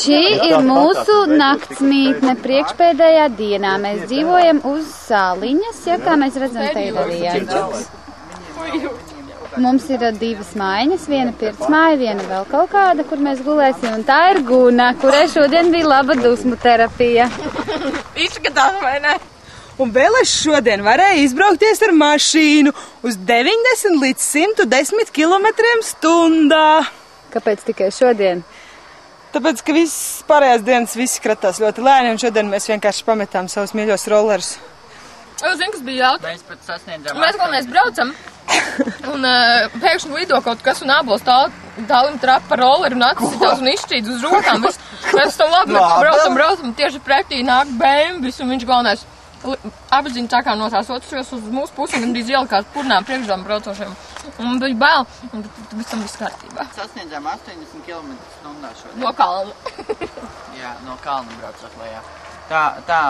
Šī ir mūsu naktsmītne priekšpēdējā dienā. Mēs dzīvojam uz Sāliņas, ja kā mēs redzam, te ir arī Jančuks. Mums ir 2 mājiņas, viena pirtsmāja, viena vēl kaut kāda, kur mēs gulēsim, un tā ir Guna, kurai šodien bija laba dusmu terapija. Izskatās, vai ne? Un vēl es šodien varēju izbraukties ar mašīnu uz 90 līdz 110 km/h. Kāpēc tikai šodien? Tāpēc, ka viss pārējās dienas visi kratās ļoti lēni, un šodien mēs vienkārši pametām savus mīļos rollerus. Jūs zināt, kas bija jautājums? Mēs pat sasniedzam. Mēs kaut mēs braucam, un pēkšņi lido kaut kas un ābols tālim trapa par rolleri un atsitās un izšķīdz uz rokām. Mēs tam labi braucam, tieši pretī nāk bēmbis, un viņš galvenais apziņa tā kā no tās otras uz mūsu pusi, un gandrīz ielikās purnām priekšdām braucošiem. Un bija bail, un tad viss kārtībā. Sasniedzām 80 km/h šodien. No kalna. Jā, no kalna braucot lejā. Tā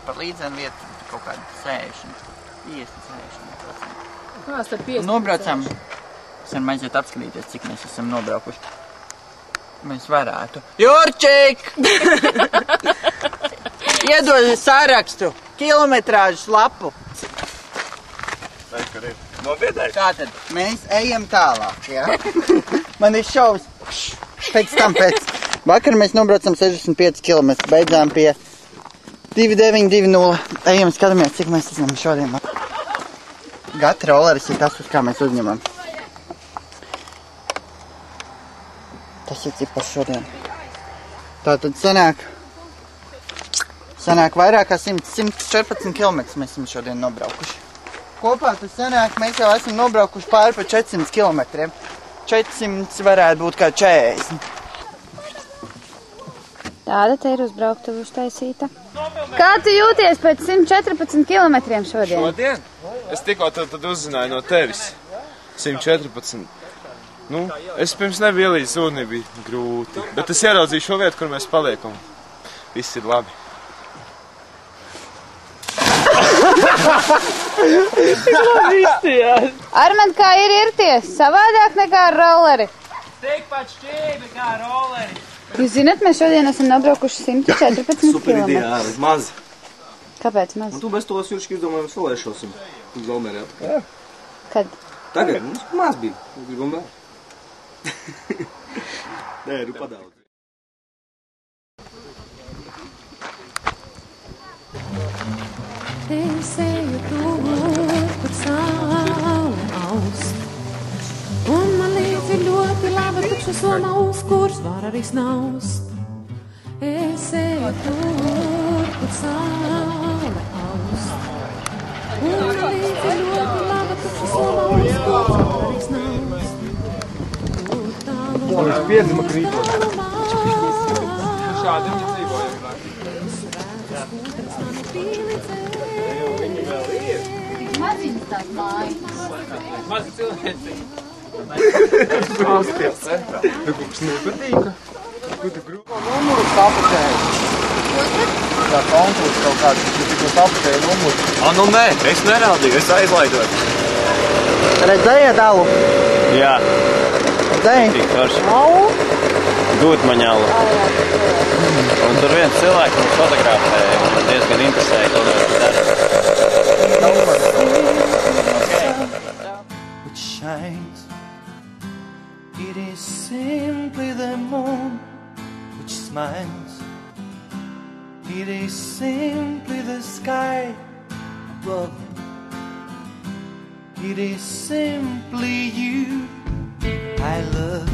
par līdzenu vietu kaut kāda 50%. Nobraucam. Es varu aiziet apskatīties, cik mēs esam nobraukuši. Mēs varētu. Jurčik! Iedod sarakstu, kilometrāžu lapu. Tātad, mēs ejam tālāk, jā? Man ir šovs. Pēc. Vakar mēs nobraucam 65 km, beidzām pie 2920. Ejam, skatāmies, cik mēs esam šodien. Gata rolleris ir tas, uz kā mēs uzņemam. Tas ir cipars šodien. Tātad sanāk vairāk kā 114 km mēs esam šodien nobraukuši. Kopā tas sanāk, mēs jau esam nobraukuši pāri pa 400 km. 400 varētu būt kā 40. Tāda te ir uzbrauktuve uztaisīta. Kā tu jūties pēc 114 km šodien? Šodien? Es tikko tad uzzināju no tevis. 114. Nu, es pirms nebiju ielīdz ūdenī, bija grūti. Bet es ieraudzīju šo vietu, kur mēs paliekam. Viss ir labi. Armand, kā ir irties? Savādāk nekā ar rolleri? Tikpat šķīvi kā rolleri. Jūs zināt, mēs šodien esam nobraukuši 114 km. Super ideāli, maz. Kāpēc maz? Un tu bez tos Jurčiki izdomājam solēšosim uz Galmerē. Jā. Kad? Tagad, maz bija. Gribam vēl. Nē, padaudz. Es eju tur, kur saule aust. Un man līdzi ļoti laba tukša soma uz, kurs var arī snaust. Es eju tur, kur saule aust. Un man līdzi ļoti laba tukša soma uz, kurs var arī snaust. Kur tālu Viņš piedzima krītot. Šādi viņi dzīvoja. Maziņas tās mājas. Mazi cilvēci. Māsties centrā. Tu kaut kas nepatīka? Ko tu grūti? Numuru sapatēju. Tā konkurss kaut kāds, tu tikko sapatēju numuru. Nu nē, es nerādīju, es aizlaidot. Redzēja dalu? Jā. Redzēja? Tik forši. Au? Dūtmaņalu. Un tur viens cilvēks mums fotografēja. Man diezgan interesēja, ko mēs darām. Which shines. It is simply the moon which smiles. It is simply the sky above. It is simply you I love.